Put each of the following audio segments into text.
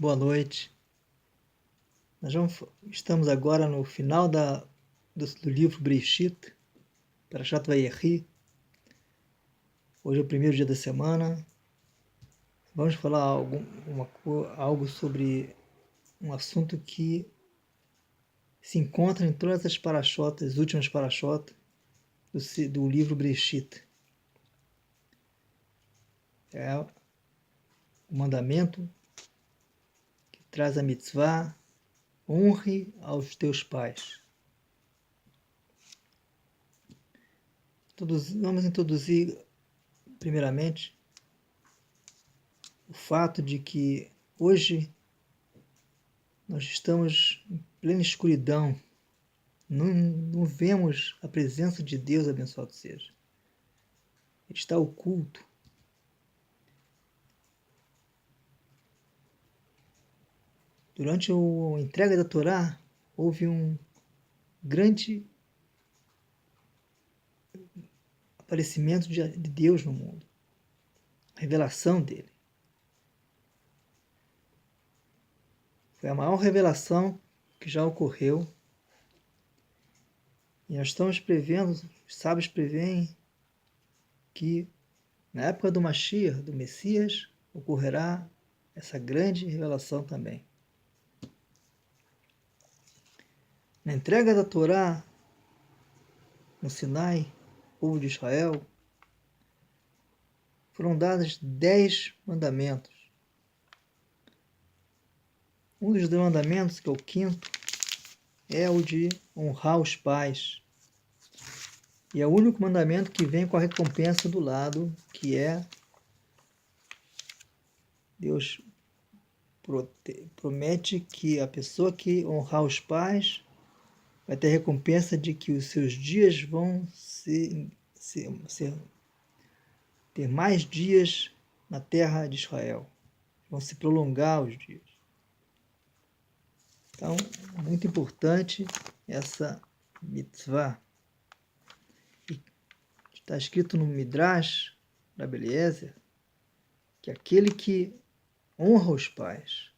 Boa noite. Estamos agora no final do livro Breshit, Parashat Vayechi. Hoje é o primeiro dia da semana. Vamos falar algo sobre um assunto que se encontra em todas as parashot, as últimas parashot do livro Breshit. É o mandamento que traz a mitzvah: honre aos teus pais. Vamos introduzir primeiramente o fato de que hoje nós estamos em plena escuridão, não vemos a presença de Deus, abençoado seja. Ele está oculto. Durante a entrega da Torá, houve um grande aparecimento de Deus no mundo, a revelação dele. Foi a maior revelação que já ocorreu. E nós estamos prevendo, os sábios preveem que na época do Mashiach, do Messias, ocorrerá essa grande revelação também. Na entrega da Torá, no Sinai, povo de Israel, foram dados 10 mandamentos. Um dos mandamentos, que é o quinto, é o de honrar os pais. E é o único mandamento que vem com a recompensa do lado, que é Deus promete que a pessoa que honrar os pais vai ter a recompensa de que os seus dias vão ter mais dias na terra de Israel. Vão se prolongar os dias. Então, muito importante essa mitzvah. Está escrito no Midrash, da Eliezer, que aquele que honra os pais,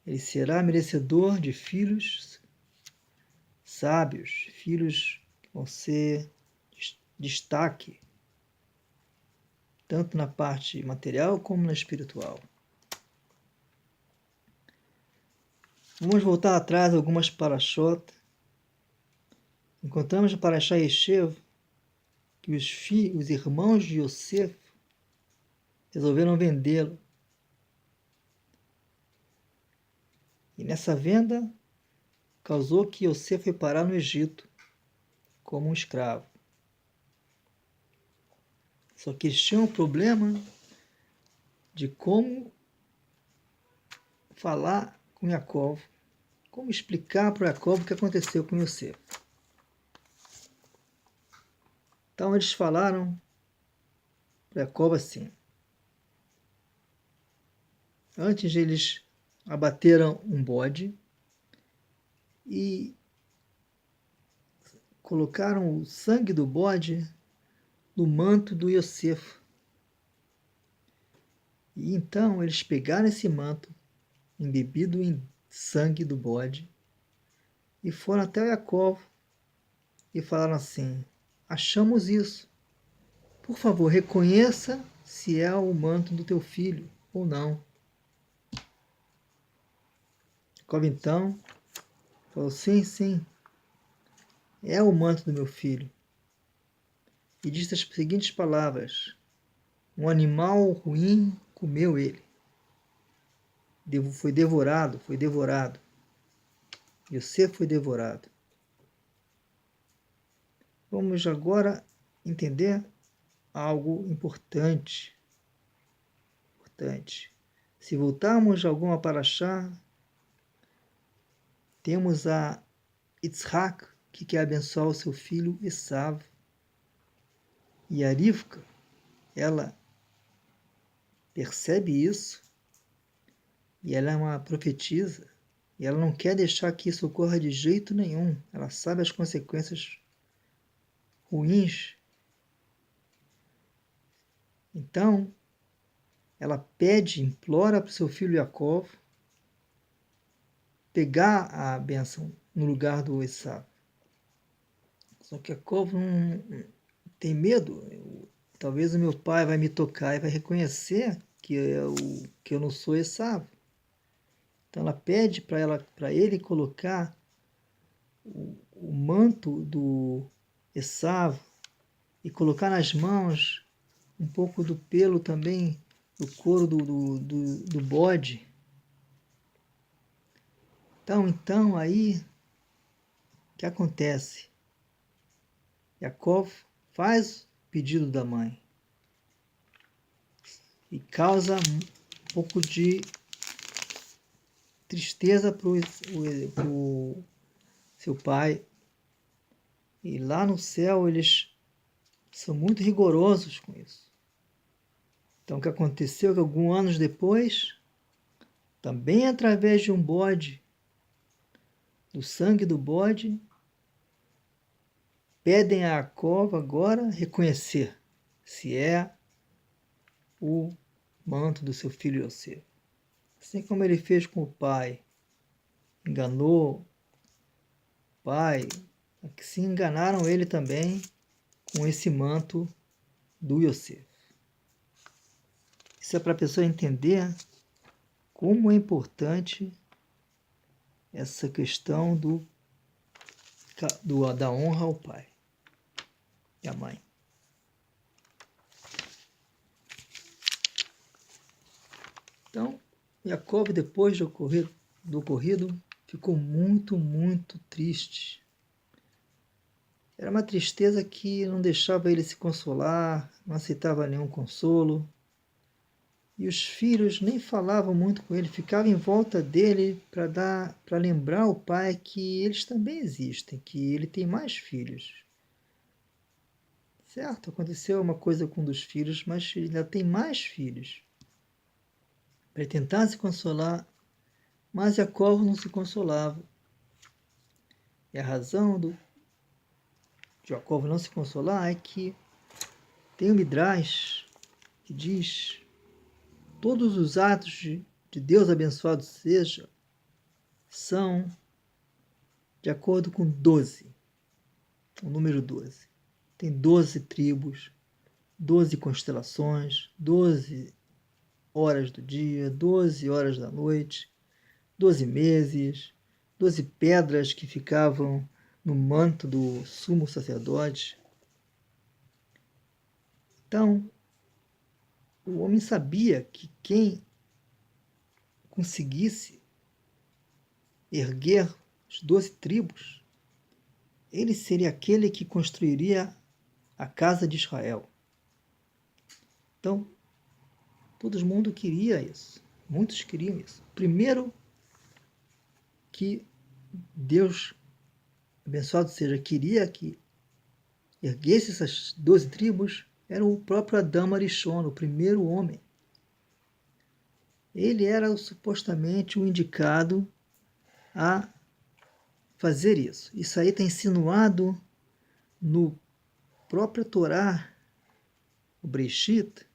ele será merecedor de filhos sábios, filhos que vão ser destaque, tanto na parte material como na espiritual. Vamos voltar atrás algumas parashot. Encontramos no Parashá Yeshev que os irmãos de Yosef resolveram vendê-lo. E nessa venda causou que Yosef foi parar no Egito como um escravo. Só que eles tinham um problema de como falar com Yaakov, como explicar para Yaakov o que aconteceu com Yosef. Então eles falaram para Yaakov assim: antes eles abateram um bode e colocaram o sangue do bode no manto do Yosef. E então eles pegaram esse manto, embebido em sangue do bode, e foram até o Yaakov e falaram assim: achamos isso. Por favor, reconheça se é o manto do teu filho ou não. Jacob então falou: sim, sim, é o manto do meu filho. E disse as seguintes palavras: um animal ruim comeu ele. Foi devorado. Yosef foi devorado. Vamos agora entender algo importante. Se voltarmos a alguma parashá, temos a Yitzhak, que quer abençoar o seu filho Esav. E a Rivka, ela percebe isso, e ela é uma profetisa, e ela não quer deixar que isso ocorra de jeito nenhum. Ela sabe as consequências ruins. Então, ela implora para o seu filho Yaakov pegar a bênção no lugar do Esaú. Só que Jacó não tem medo. Talvez o meu pai vai me tocar e vai reconhecer que eu não sou Esaú. Então ela pede para ele colocar o manto do Esaú e colocar nas mãos um pouco do pelo também, do couro do bode. Então aí, o que acontece? Jacó faz o pedido da mãe e causa um pouco de tristeza para o seu pai. E lá no céu eles são muito rigorosos com isso. Então o que aconteceu é que alguns anos depois, também através de um bode, do sangue do bode, pedem a Jacó agora reconhecer se é o manto do seu filho Yosef. Assim como ele fez com o pai, enganou o pai, que se enganaram ele também com esse manto do Yosef. Isso é para a pessoa entender como é importante essa questão da honra ao pai e à mãe. Então, Jacob, depois do ocorrido, ficou muito, muito triste. Era uma tristeza que não deixava ele se consolar, não aceitava nenhum consolo. E os filhos nem falavam muito com ele, ficavam em volta dele para lembrar ao pai que eles também existem, que ele tem mais filhos. Certo, aconteceu uma coisa com um dos filhos, mas ele ainda tem mais filhos. Para tentar se consolar, mas Jacó não se consolava. E a razão de Jacó não se consolar é que tem o Midrash que diz: todos os atos de Deus abençoado seja são de acordo com 12, o número 12. Tem 12 tribos, 12 constelações, 12 horas do dia, 12 horas da noite, 12 meses, 12 pedras que ficavam no manto do sumo sacerdote. Então, o homem sabia que quem conseguisse erguer as 12 tribos, ele seria aquele que construiria a casa de Israel. Então, todo mundo queria isso. Muitos queriam isso. Primeiro que Deus, abençoado seja, queria que erguesse essas 12 tribos, era o próprio Adão Arishon, o primeiro homem. Ele era supostamente o indicado a fazer isso. Isso aí está insinuado no próprio Torá, o Breshit.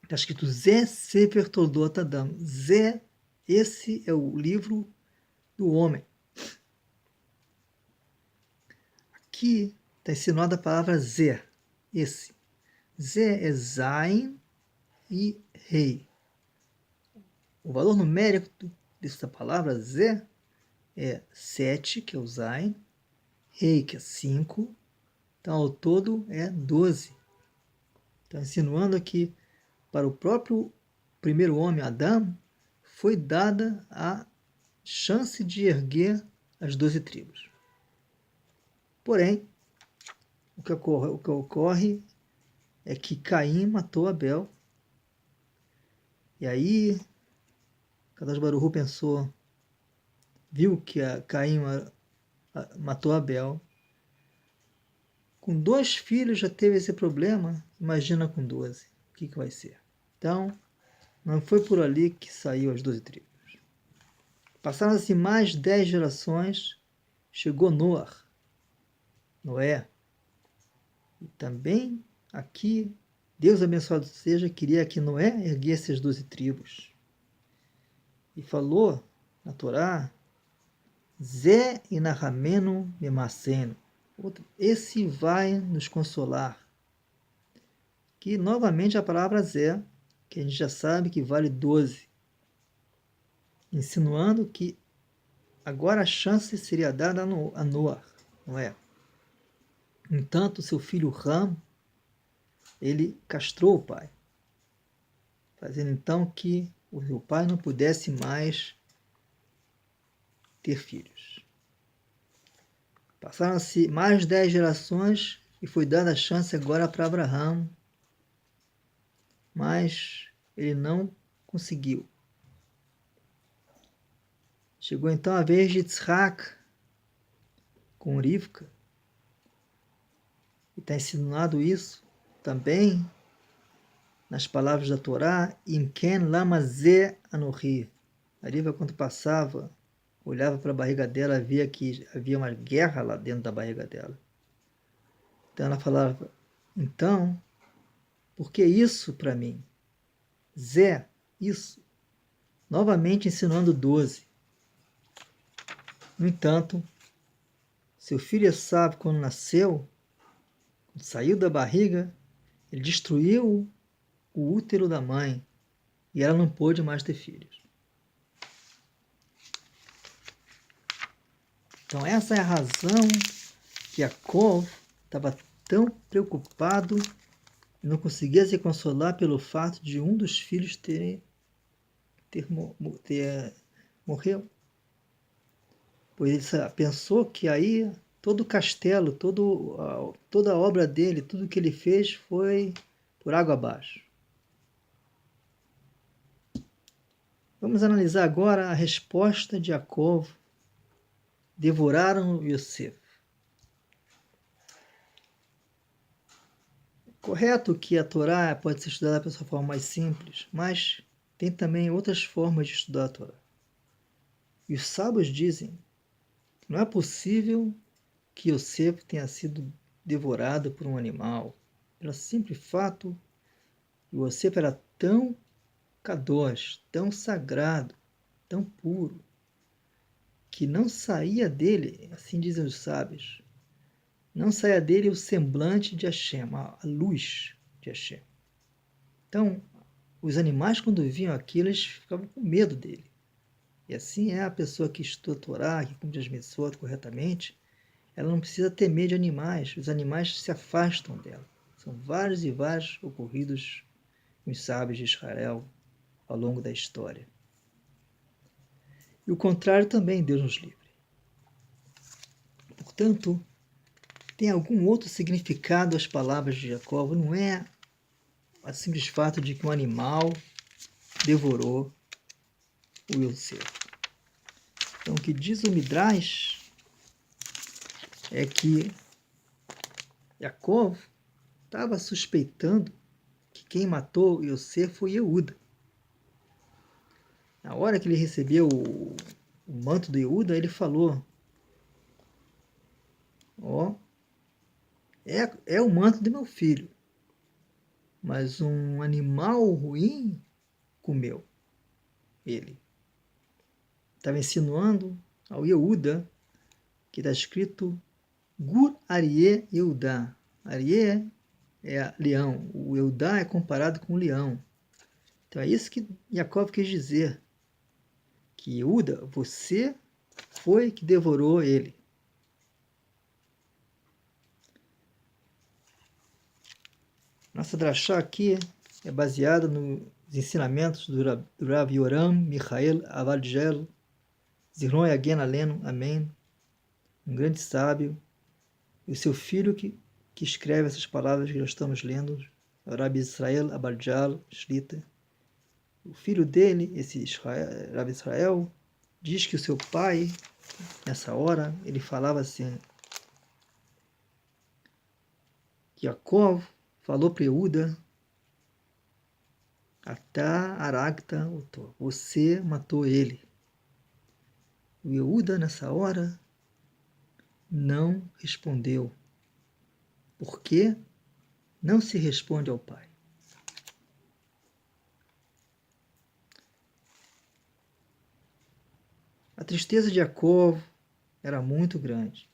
Está escrito Zé Sefer Toldot Adam. Zé, esse é o livro do homem. Aqui está insinuada a palavra Zé, esse. Zé é Zain e Rei. O valor numérico dessa palavra Zé é 7, que é o Zain, Rei, que é 5, então ao todo é 12. Está insinuando que para o próprio primeiro homem, Adão, foi dada a chance de erguer as 12 tribos. Porém, o que ocorre é que Caim matou Abel. E aí, Kadosh Baruch Hu pensou, viu que Caim matou Abel. Com 2 filhos já teve esse problema, imagina com 12. O que vai ser? Então, não foi por ali que saiu as 12 tribos. Passaram-se mais 10 gerações, chegou Noé. E também aqui, Deus abençoado seja, queria que Noé erguesse as 12 tribos. E falou na Torá, Zé inahamenu memaceno. Esse vai nos consolar. Que novamente a palavra Zé, que a gente já sabe que vale 12, insinuando que agora a chance seria dada a Noah, não é? Entanto, seu filho Ram, ele castrou o pai, fazendo então que o seu pai não pudesse mais ter filhos. Passaram-se mais 10 gerações e foi dada a chance agora para Abraão, mas ele não conseguiu. Chegou então a vez de Yitzhak com Rivka, e está ensinado isso também nas palavras da Torá, Imken lama ze anohi. A Rivka, quando passava, olhava para a barriga dela, via que havia uma guerra lá dentro da barriga dela. Então ela falava, então, por que isso para mim? Zé, isso. Novamente ensinando 12. No entanto, seu filho Esaú, quando nasceu, quando saiu da barriga, ele destruiu o útero da mãe e ela não pôde mais ter filhos. Então essa é a razão que Jacó estava tão preocupado e não conseguia se consolar pelo fato de um dos filhos ter morreu. Pois ele pensou que aí todo o castelo, toda a obra dele, tudo que ele fez foi por água abaixo. Vamos analisar agora a resposta de Jacó. Devoraram Yosef. Correto que a Torá pode ser estudada de sua forma mais simples, mas tem também outras formas de estudar a Torá. E os sábios dizem que não é possível que Yosef tenha sido devorado por um animal, pelo simples fato que Yosef era tão kadosh, tão sagrado, tão puro, que não saía dele, assim dizem os sábios, não saía dele o semblante de Hashem, a luz de Hashem. Então, os animais, quando viam aquilo, eles ficavam com medo dele. E assim é a pessoa que estuda a Torá, que cumpre as mitzvot corretamente, ela não precisa temer de animais, os animais se afastam dela. São vários e vários ocorridos com os sábios de Israel ao longo da história. E o contrário também, Deus nos livre. Portanto, tem algum outro significado às palavras de Jacó, não é o simples fato de que um animal devorou o Yosef. Então, o que diz o Midrash é que Jacó estava suspeitando que quem matou o Yosef foi Yehuda. Na hora que ele recebeu o manto do Yehuda, ele falou, é o manto do meu filho, mas um animal ruim comeu ele. Estava insinuando ao Yehuda, que está escrito Gur Aryeh Yehudá. Aryeh é leão, o Yehudá é comparado com o leão. Então é isso que Jacó quis dizer, que Yehuda, você foi que devorou ele. Nossa drachá aqui é baseada nos ensinamentos do Rav Yoram Michael Avalgel, Zichron Yagen Aleno, amém, um grande sábio, e o seu filho que escreve essas palavras que nós estamos lendo, Rabi Israel Abaljal Shlita. O filho dele, esse Rabi Israel, diz que o seu pai, nessa hora, ele falava assim, que Jacó falou para Yehuda, Atá Aragta Oto, você matou ele. O Yehuda, nessa hora, não respondeu. Por que não se responde ao pai? A tristeza de Jacó era muito grande.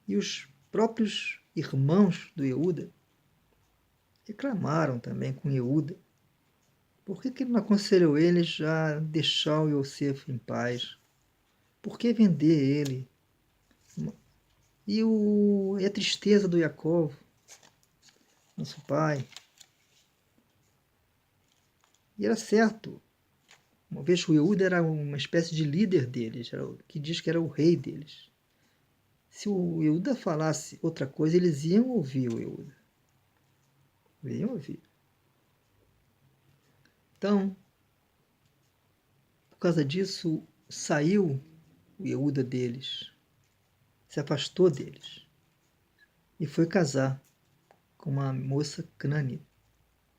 E os próprios irmãos do Euda reclamaram também com Euda. Por que ele não aconselhou eles a deixar o Yosef em paz? Por que vender ele? E a tristeza do Jacó, nosso pai. E era certo. Uma vez que o Euda era uma espécie de líder deles, que diz que era o rei deles. Se o Euda falasse outra coisa, eles iam ouvir o Euda. Iam ouvir. Então, por causa disso, saiu o Euda deles, se afastou deles e foi casar com uma moça canaanita,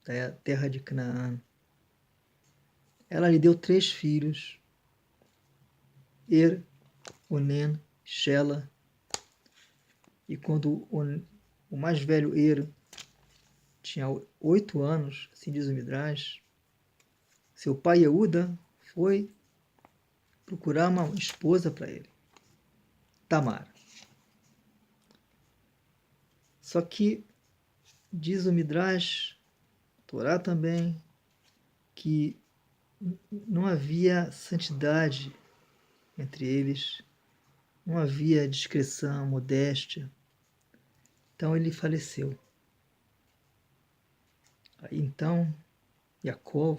da terra de Canaã. Ela lhe deu 3 filhos, Onen, Shela, e quando o mais velho tinha 8 anos, assim diz o Midrash, seu pai Yehuda foi procurar uma esposa para ele, Tamar. Só que diz o Midrash, Torá também, que não havia santidade entre eles, não havia discrição, modéstia. Então ele faleceu. Aí então, Jacó,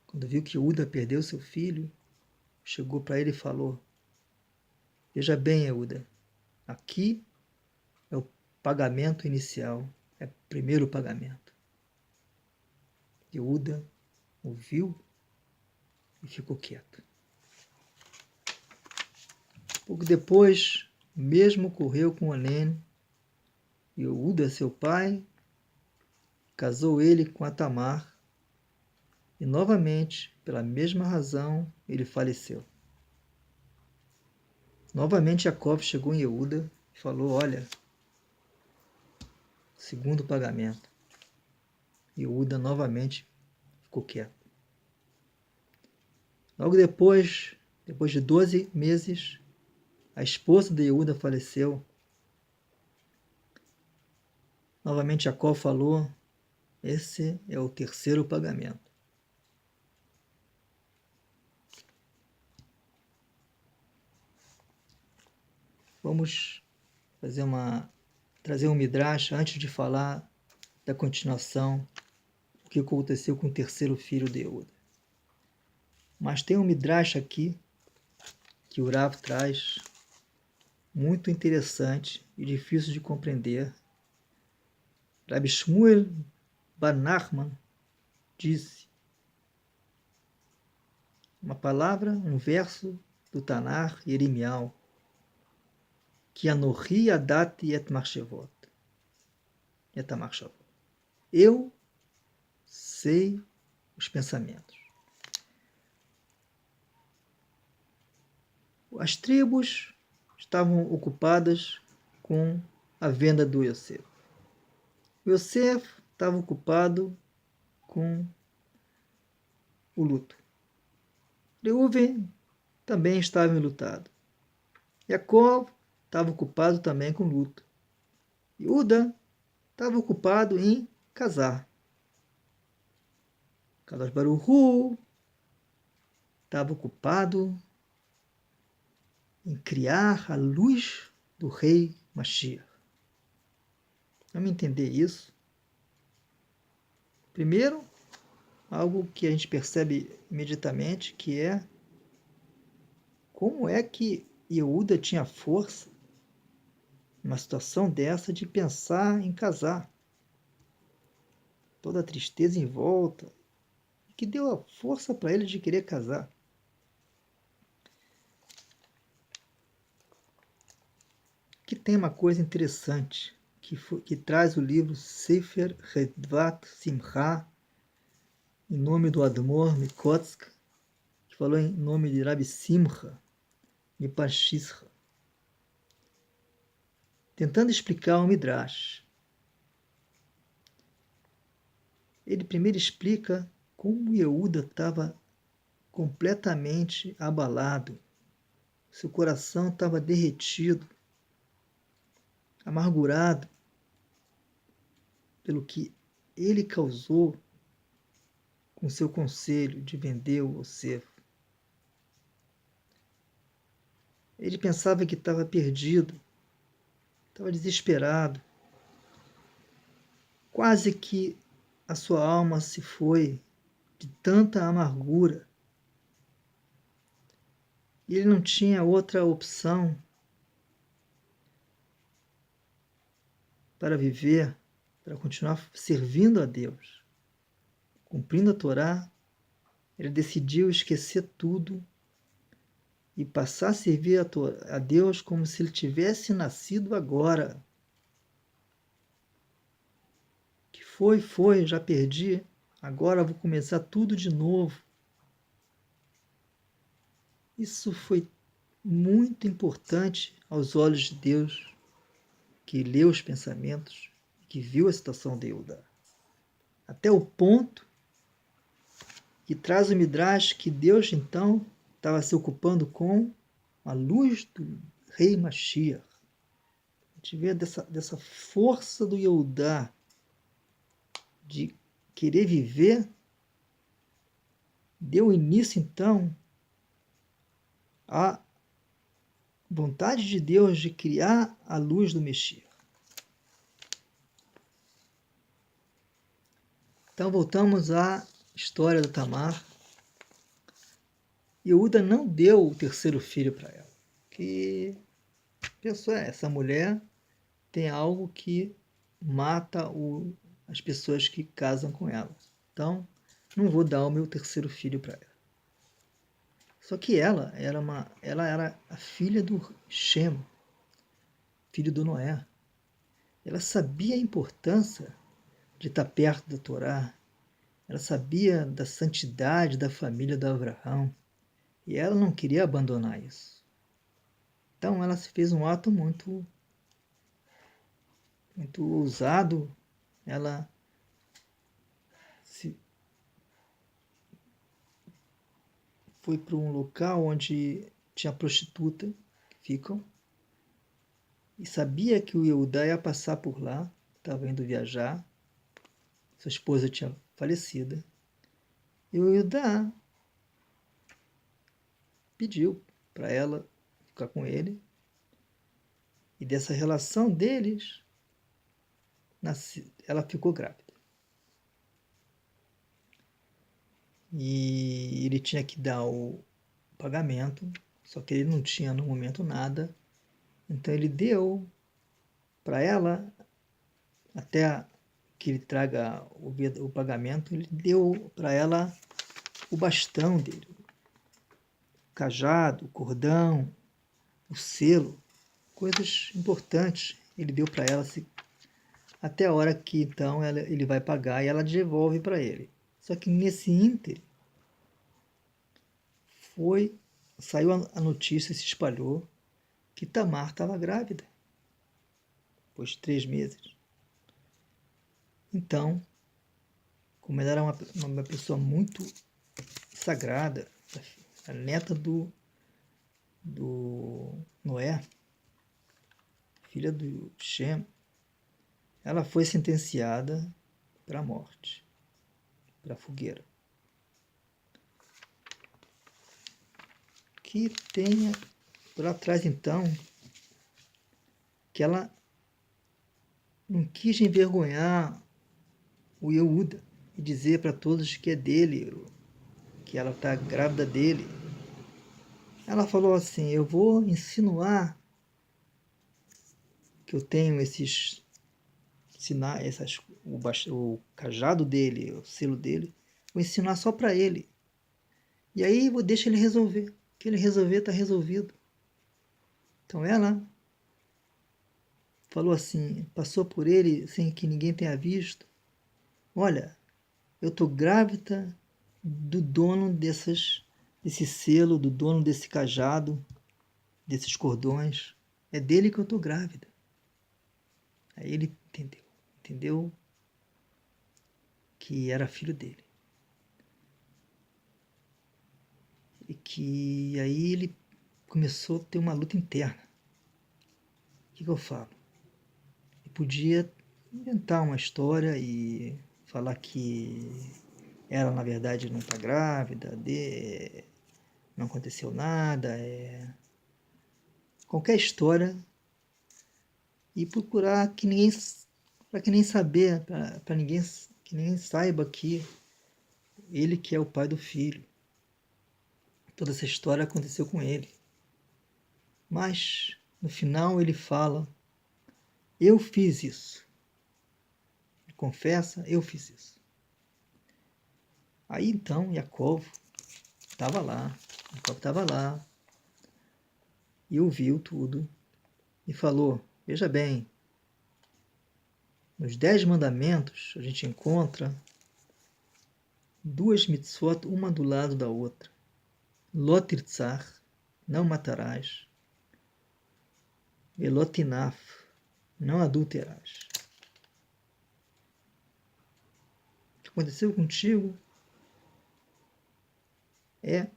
quando viu que Euda perdeu seu filho, chegou para ele e falou: veja bem, Euda, aqui é o pagamento inicial, é o primeiro pagamento. Euda ouviu e ficou quieto. Pouco depois, o mesmo ocorreu com Onen. Euda, seu pai, casou ele com a Tamar, e novamente, pela mesma razão, ele faleceu. Novamente Jacó chegou em Euda e falou: olha, segundo pagamento. Euda novamente ficou quieto. Logo depois de 12 meses, a esposa de Euda faleceu. Novamente Jacó falou: esse é o terceiro pagamento. Vamos trazer um midrash antes de falar da continuação, o que aconteceu com o terceiro filho de Euda. Mas tem um midrash aqui que o Rav traz, muito interessante e difícil de compreender. Rabbi Shmuel bar Nachman disse uma palavra, um verso do Tanar Yeremial, que Anochi Yadati et Marshevot. Eu sei os pensamentos. As tribos estavam ocupadas com a venda do Yosef. Yosef estava ocupado com o luto. Reuven também estava enlutado. Jacó estava ocupado também com luto. Judá estava ocupado em casar. Kadosh Baruch Hu estava ocupado em criar a luz do rei Mashiach. Vamos entender isso? Primeiro, algo que a gente percebe imediatamente, que é como é que Yehuda tinha força numa situação dessa de pensar em casar. Toda a tristeza em volta, que deu a força para ele de querer casar. Que tem uma coisa interessante, que traz o livro Sefer Redvat Simcha, em nome do Admor Mikotsk, que falou em nome de Rabbi Simcha Mipashischa, tentando explicar o Midrash. Ele primeiro explica como Yehuda estava completamente abalado. Seu coração estava derretido, amargurado pelo que ele causou com seu conselho de vender o Yosef. Ele pensava que estava perdido, estava desesperado. Quase que a sua alma se foi de tanta amargura. E ele não tinha outra opção para viver, para continuar servindo a Deus. Cumprindo a Torá, ele decidiu esquecer tudo e passar a servir a Deus como se ele tivesse nascido agora. Que foi, já perdi, agora vou começar tudo de novo. Isso foi muito importante aos olhos de Deus, que leu os pensamentos, que viu a situação de Eudá. Até o ponto que traz o Midrash que Deus então estava se ocupando com a luz do rei Mashiach. A gente vê dessa força do Yehudá de querer viver, deu início então à vontade de Deus de criar a luz do Mashiach. Então voltamos à história da Tamar. Yehuda não deu o terceiro filho para ela, que pensou, essa mulher tem algo que mata as pessoas que casam com ela. Então, não vou dar o meu terceiro filho para ela. Só que ela era a filha do Shem, filho do Noé. Ela sabia a importância de estar perto da Torá. Ela sabia da santidade da família de Abraão. E ela não queria abandonar isso. Então ela fez um ato muito ousado. Ela foi para um local onde tinha prostituta que ficam e sabia que o Yehudá ia passar por lá, estava indo viajar, sua esposa tinha falecido, e o Yehudá pediu para ela ficar com ele, e dessa relação deles, ela ficou grávida. E ele tinha que dar o pagamento, só que ele não tinha no momento nada, então ele deu para ela, até que ele traga o pagamento, ele deu para ela o bastão dele, o cajado, o cordão, o selo, coisas importantes. Ele deu para ela até a hora que então ele vai pagar e ela devolve para ele. Só que nesse ínter saiu a notícia, se espalhou, que Tamar estava grávida, depois de 3 meses. Então, como ela era uma pessoa muito sagrada, a neta do Noé, filha do Shem, ela foi sentenciada para a morte, para a fogueira. Que tenha lá atrás, então, que ela não quis envergonhar o Yehuda e dizer para todos que é dele, que ela está grávida dele. Ela falou assim, eu vou insinuar que eu tenho esses sinais, o cajado dele, o selo dele, vou ensinar só para ele. E aí deixa ele resolver. O que ele resolver está resolvido. Então ela falou assim, passou por ele sem que ninguém tenha visto. Olha, eu estou grávida do dono desse selo, do dono desse cajado, desses cordões. É dele que eu estou grávida. Aí ele entendeu que era filho dele. e que aí ele começou a ter uma luta interna. O que eu falo? Ele podia inventar uma história e falar que ela, na verdade, não está grávida, não aconteceu nada, qualquer história, e procurar que ninguém, para que nem saber, para ninguém que ninguém saiba que ele que é o pai do filho. Toda essa história aconteceu com ele. Mas no final ele fala: eu fiz isso. Ele confessa: eu fiz isso. Aí então Yaakov estava lá e ouviu tudo e falou: veja bem, nos 10 mandamentos a gente encontra duas mitzvot, uma do lado da outra. Lo tirtzach, não matarás. Velotinaf, não adulterarás. O que aconteceu contigo é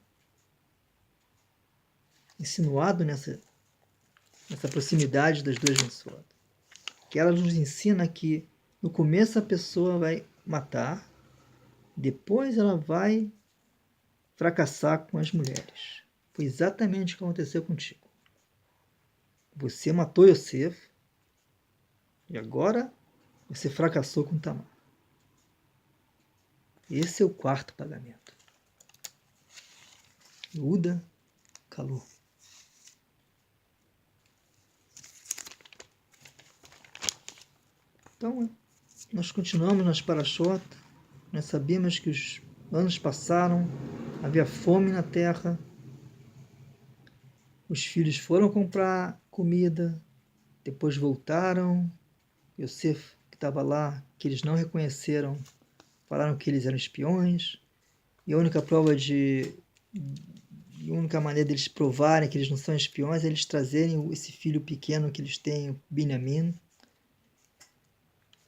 insinuado nessa proximidade das duas mitzvot. Que ela nos ensina que no começo a pessoa vai matar, depois ela vai fracassar com as mulheres. Foi exatamente o que aconteceu contigo. Você matou Yosef e agora você fracassou com Tamar. Esse é o quarto pagamento. Yehuda calou. Então, nós continuamos nas Parashot, nós sabíamos que os anos passaram, havia fome na terra, os filhos foram comprar comida, depois voltaram, Yosef, que estava lá, que eles não reconheceram, falaram que eles eram espiões, e a única maneira deles provarem que eles não são espiões é eles trazerem esse filho pequeno que eles têm, o Binyamin.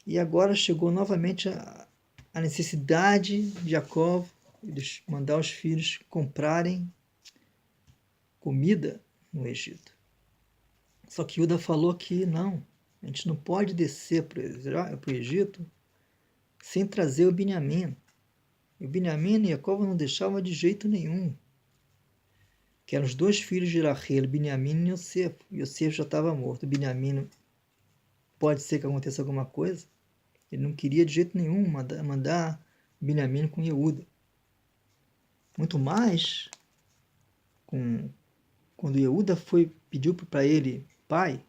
E agora chegou novamente a necessidade de Jacob de mandar os filhos comprarem comida no Egito. Só que Yuda falou que não, a gente não pode descer para o Egito sem trazer o Binyamin. E o Binyamin e Jacob não deixavam de jeito nenhum. Que eram os dois filhos de Rachel, Binyamin e Yosef. Yosef já estava morto. Binyamin, pode ser que aconteça alguma coisa. Ele não queria de jeito nenhum mandar Binyamin com Yehuda. Muito mais, quando Yehuda pediu para ele: pai,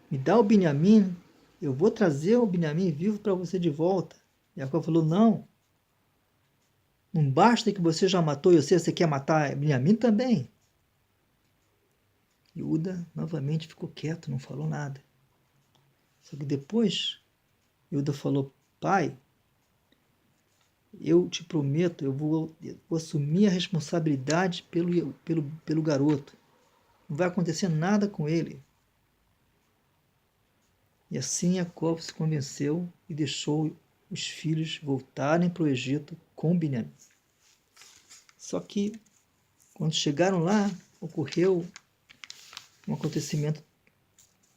me dá o Binyamin, eu vou trazer o Binyamin vivo para você de volta. Jacob falou: não basta que você já matou Yosef, você quer matar Binyamin também? Yehuda novamente ficou quieto, não falou nada. Só que depois Yehuda falou: pai, eu te prometo, eu vou assumir a responsabilidade pelo garoto. Não vai acontecer nada com ele. E assim Jacob se convenceu e deixou os filhos voltarem para o Egito com Binyamin. Só que, quando chegaram lá, ocorreu um acontecimento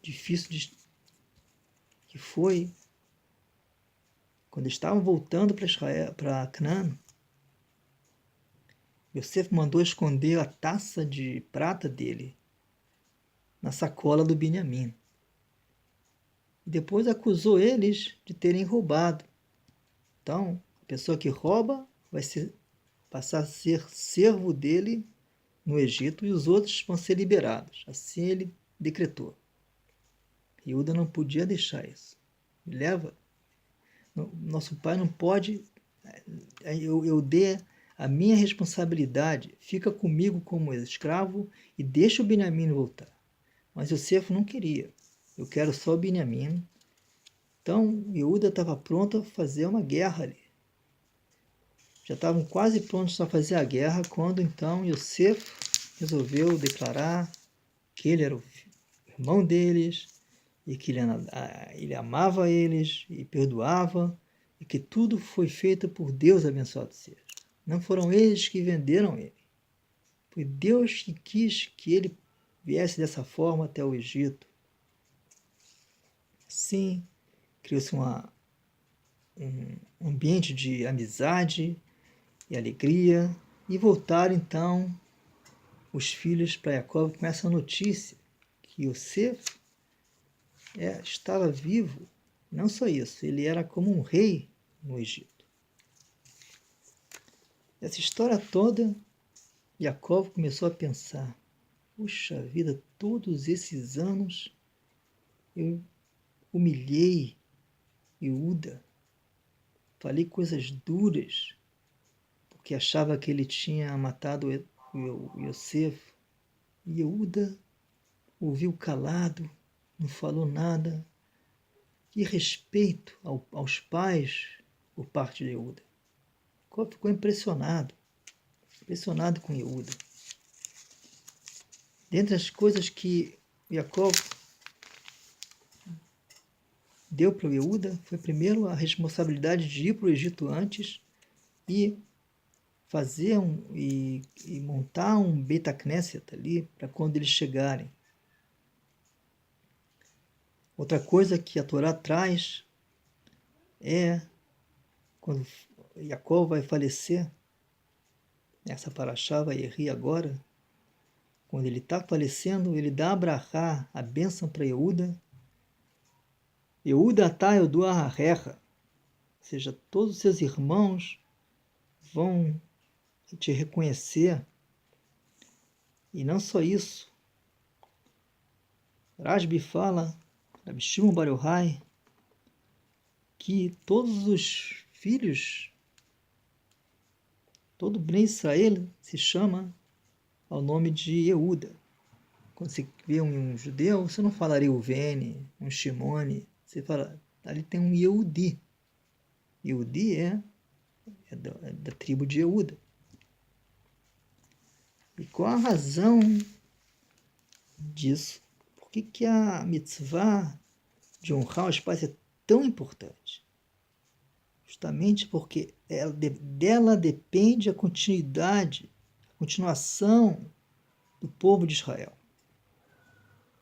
difícil, que foi quando estavam voltando para Canaã. Yosef mandou esconder a taça de prata dele na sacola do Binyamin. E depois acusou eles de terem roubado. Então, a pessoa que rouba vai passar a ser servo dele no Egito e os outros vão ser liberados. Assim ele decretou. Yehuda não podia deixar isso. Nosso pai não pode. Eu dei a minha responsabilidade, fica comigo como escravo e deixa o Binyamin voltar. Mas Yosef não queria. Eu quero só o Binyamin. Então, Yehuda estava pronto a fazer uma guerra ali. Já estavam quase prontos a fazer a guerra, quando então Yosef resolveu declarar que ele era o irmão deles, e que ele amava eles, e perdoava, e que tudo foi feito por Deus, abençoado seja. Não foram eles que venderam ele. Foi Deus que quis que ele viesse dessa forma até o Egito. Sim, criou-se um ambiente de amizade e alegria. E voltaram então os filhos para Jacó com essa notícia que Yosef estava vivo. Não só isso, ele era como um rei no Egito. Essa história toda, Jacó começou a pensar: puxa vida, todos esses anos eu humilhei Yehuda, falei coisas duras, porque achava que ele tinha matado o Yosef. E Yehuda ouviu calado, não falou nada. Que respeito aos pais por parte de Yehuda. Ficou impressionado com Yehuda. Dentre as coisas que Jacó deu para o Yehuda, foi primeiro a responsabilidade de ir para o Egito antes e fazer e montar um Beit Knesset ali para quando eles chegarem. Outra coisa que a Torá traz é quando Jacó vai falecer, essa paraxá vai rir agora, quando ele está falecendo, ele dá a brachá, a bênção para Yehuda. Yehuda atá eu dou a recha, ou seja, todos os seus irmãos vão te reconhecer. E não só isso, Rashbi fala, Rabbi Shimon Bar Yochai, que todos os filhos, todo Bnei Israel se chama ao nome de Yehuda. Quando você vê um judeu, você não fala Reuvene, um Shimone, você fala, ali tem um Yehudi. Yehudi é da tribo de Yehuda. E qual a razão disso? Por que a mitzvah de honrar os pais é tão importante? Justamente porque dela depende a continuidade, a continuação do povo de Israel.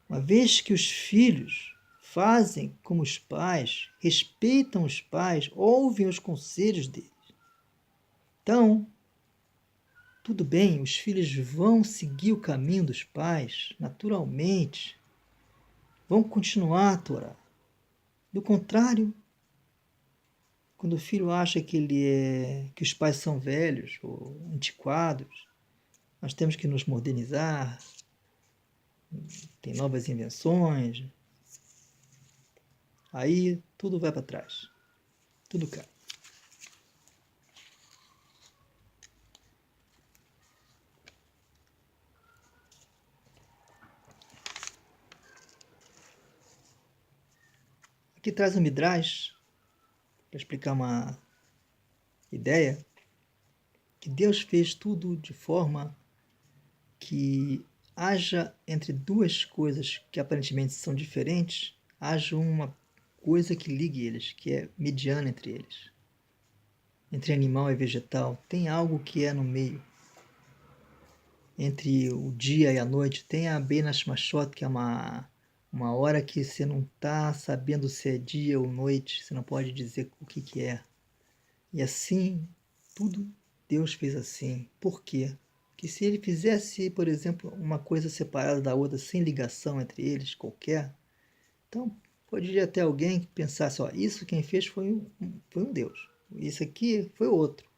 Uma vez que os filhos fazem como os pais, respeitam os pais, ouvem os conselhos deles. Então, tudo bem, os filhos vão seguir o caminho dos pais, naturalmente, vão continuar a Torá. Do contrário, quando o filho acha que os pais são velhos ou antiquados, nós temos que nos modernizar, tem novas invenções, aí tudo vai para trás, tudo cai. Aqui traz um Midrash para explicar uma ideia que Deus fez tudo de forma que haja entre duas coisas que aparentemente são diferentes, haja uma coisa que ligue eles, que é mediana entre eles. Entre animal e vegetal, tem algo que é no meio. Entre o dia e a noite, tem a Ben Hashmashot, que é uma hora que você não está sabendo se é dia ou noite, você não pode dizer o que é. E assim, tudo Deus fez assim. Por quê? Que se ele fizesse, por exemplo, uma coisa separada da outra, sem ligação entre eles, qualquer, então poderia ter alguém que pensasse, ó, isso quem fez foi um Deus, isso aqui foi outro.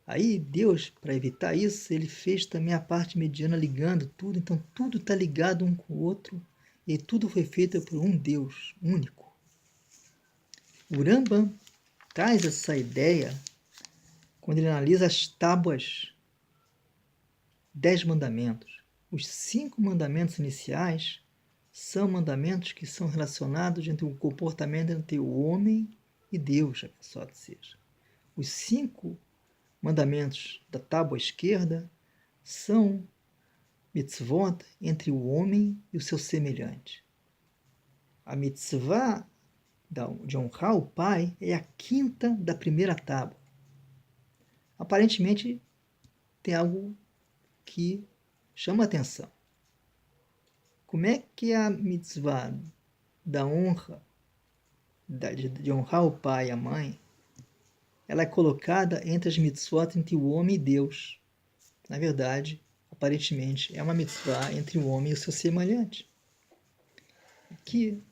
Aí Deus, para evitar isso, ele fez também a parte mediana ligando tudo, então tudo está ligado um com o outro, e tudo foi feito por um Deus único. O Rambam traz essa ideia quando ele analisa as tábuas 10 mandamentos. Os 5 mandamentos iniciais são mandamentos que são relacionados entre o comportamento entre o homem e Deus, abençoado seja. Os 5 mandamentos da tábua esquerda são mitzvot entre o homem e o seu semelhante. A mitzvah de honrar o pai é a 5ª da primeira tábua. Aparentemente tem algo que chama a atenção. Como é que a mitzvah da honra, de honrar o pai e a mãe, ela é colocada entre as mitzvot entre o homem e Deus? Na verdade, aparentemente, é uma mitzvah entre o homem e o seu semelhante. Aqui,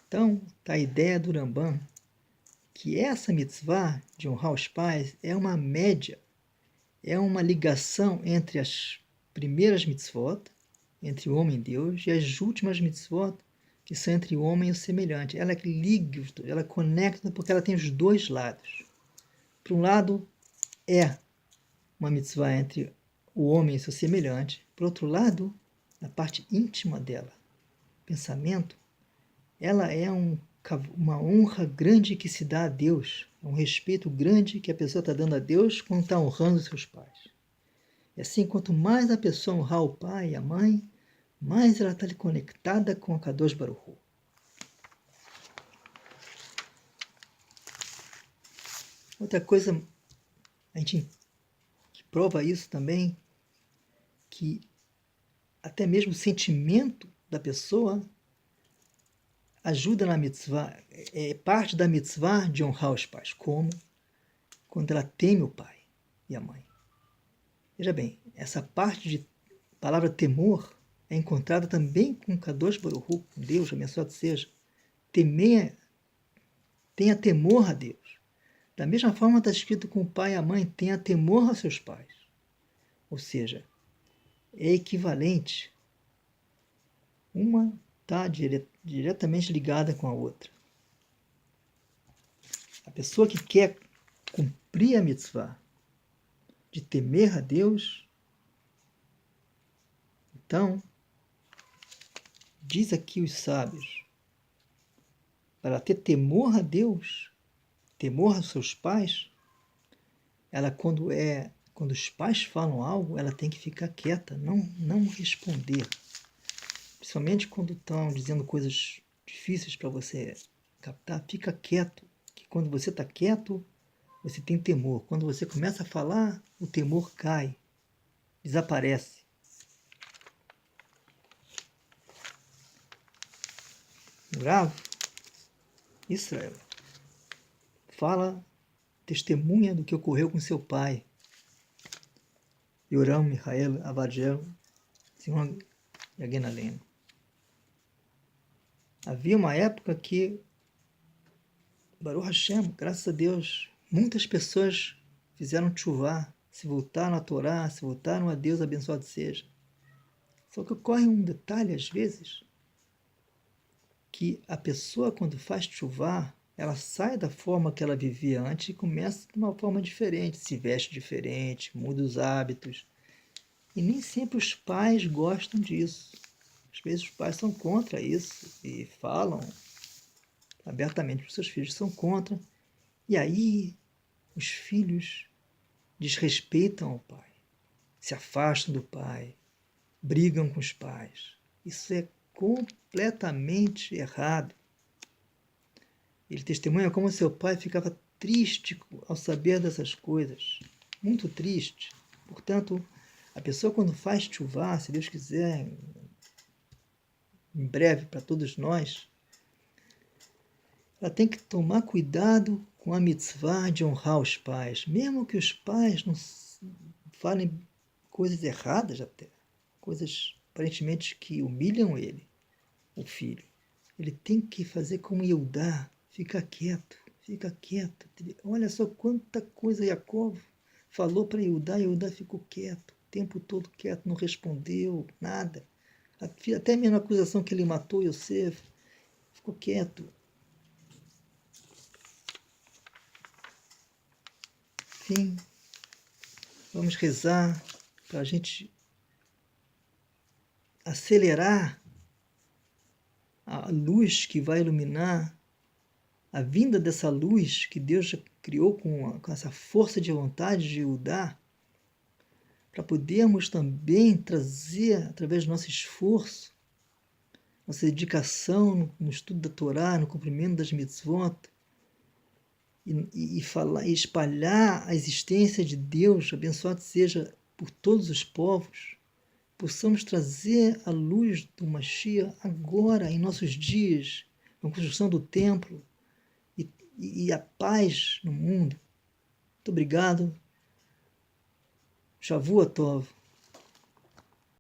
então, está a ideia do Rambam, que essa mitzvah de honrar os pais é uma média, é uma ligação entre as primeiras mitzvot, entre o homem e Deus, e as últimas mitzvot, que são entre o homem e o semelhante. Ela liga os dois, ela conecta porque ela tem os dois lados. Por um lado, é uma mitzvah entre o homem e seu semelhante. Por outro lado, na parte íntima dela, pensamento, ela é uma honra grande que se dá a Deus, um respeito grande que a pessoa está dando a Deus quando está honrando seus pais. E assim, quanto mais a pessoa honrar o pai e a mãe, mais ela está conectada com a Kadosh Baruch Hu. Outra coisa, a gente que prova isso também, que até mesmo o sentimento da pessoa ajuda na mitzvah, é parte da mitzvah de honrar os pais. Como? Quando ela teme o pai e a mãe. Veja bem, essa parte de palavra temor é encontrada também com Kadosh Baruch Hu, Deus, abençoado seja. Tenha temor a Deus. Da mesma forma está escrito com o pai e a mãe, tenha temor aos seus pais. Ou seja, é equivalente. Uma está diretamente ligada com a outra. A pessoa que quer cumprir a mitzvah de temer a Deus, então, diz aqui os sábios, para ter temor a Deus, temor aos seus pais, ela quando os pais falam algo, ela tem que ficar quieta, não responder. Principalmente quando estão dizendo coisas difíceis para você captar, fica quieto, que quando você está quieto, você tem temor. Quando você começa a falar, o temor cai, desaparece. Rav Israel fala, testemunha do que ocorreu com seu pai, Yoram Michael Avadgel, Senhor Yagenaleno. Havia uma época que, Baruch Hashem, graças a Deus, muitas pessoas fizeram tchuvá, se voltaram a Torá, se voltaram a Deus, abençoado seja. Só que ocorre um detalhe, às vezes, que a pessoa, quando faz tchuvá, ela sai da forma que ela vivia antes e começa de uma forma diferente, se veste diferente, muda os hábitos. E nem sempre os pais gostam disso. Às vezes os pais são contra isso e falam abertamente para os seus filhos, são contra. E aí os filhos desrespeitam o pai, se afastam do pai, brigam com os pais. Isso é completamente errado. Ele testemunha como seu pai ficava triste ao saber dessas coisas, muito triste. Portanto, a pessoa quando faz tchuvá, se Deus quiser, em breve para todos nós, ela tem que tomar cuidado com a mitzvah de honrar os pais, mesmo que os pais não falem coisas erradas até, coisas aparentemente que humilham ele, o filho. Ele tem que fazer como Yehudá, fica quieto. Olha só quanta coisa Yaakov falou para Yehudá, Yehudá ficou quieto, o tempo todo quieto, não respondeu nada. Até mesmo a acusação que ele matou Yosef, ficou quieto. Enfim, vamos rezar para a gente acelerar a luz que vai iluminar, a vinda dessa luz que Deus já criou com essa força de vontade de Yehudá, para podermos também trazer, através do nosso esforço, nossa dedicação no estudo da Torá, no cumprimento das mitzvot, e falar, e espalhar a existência de Deus, abençoado seja por todos os povos, possamos trazer a luz do Mashiach agora, em nossos dias, na construção do templo e a paz no mundo. Muito obrigado. Shavua Tov.